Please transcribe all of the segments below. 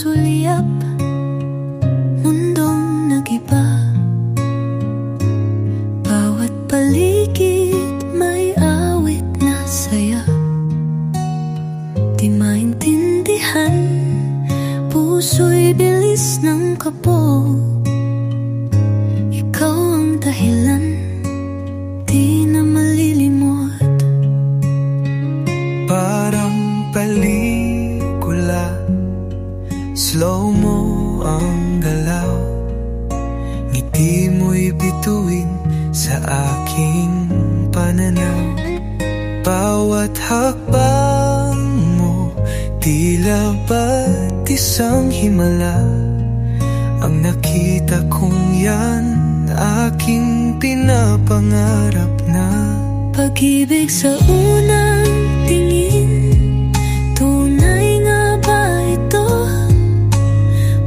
sulyap, mundong nag-iba. Bawat paligid may awit na saya. Di maintindihan, puso'y bilis ng kabog. Ikaw ang dahilan, di na malilimot. Parang pelikula, slow mo ang galaw. Ngiti mo'y bituin sa aking pananaw. Bawat hakbang mo, tila ba't isang himala. Ang nakita kong yan, aking pinapangarap na. Pag-ibig sa unang tingin, tunay nga ba ito?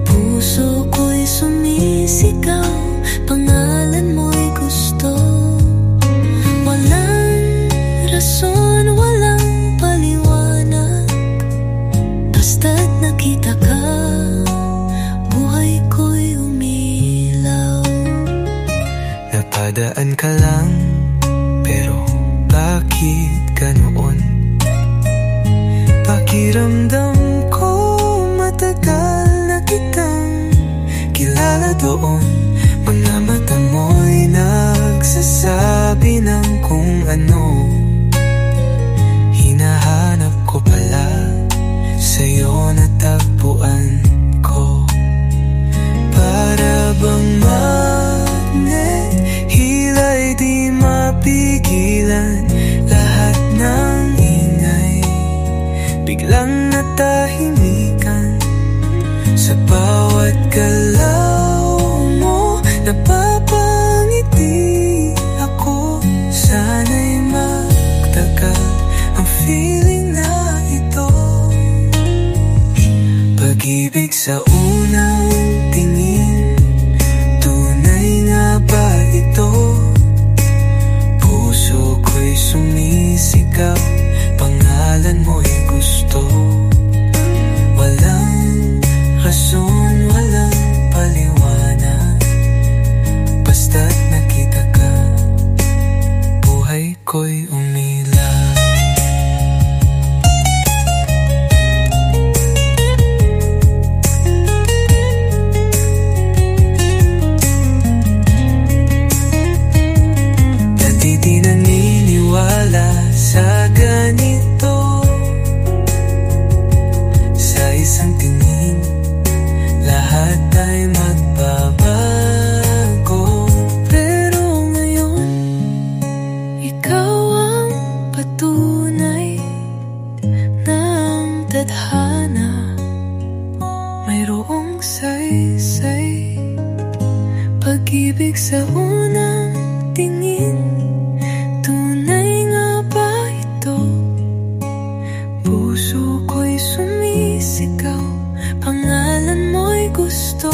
Puso ko'y sumisigaw, pangalan mo'y gusto. Walang rason, walang paliwanag, basta't nakita ka, buhay ko'y umilaw. Napadaan ka lang, pero bakit ganoon? Pakiramdam ko matagal na kitang kilala doon. Mga mata mo'y nagsasabi ng kung ano. Hinahanap ko pala, sa'yo natagpuan ko. Para bang magnet, hila'y di mapigilan. Lahat ng ingay biglang natahimikan. Sa bawat galaw mo, napapangiti ako. Sana'y magtagal ang feeling na ito. Pag-ibig sa unang tingin, tunay nga ba ito? Puso ko'y sumisigaw, pangalan mo'y gusto. Walang rason, walang paliwanag, basta't nakita ka, buhay ko'y umilaw. Dati di naniniwala sa ganito. Sa isang tingin, lahat ay magbabago. Pero ngayon, ikaw ang patunay na ang tadhana mayroong saysay. Pag-ibig sa unang tingin, tunay nga ba ito? Puso ko'y sumisigaw, pangalan mo'y gusto.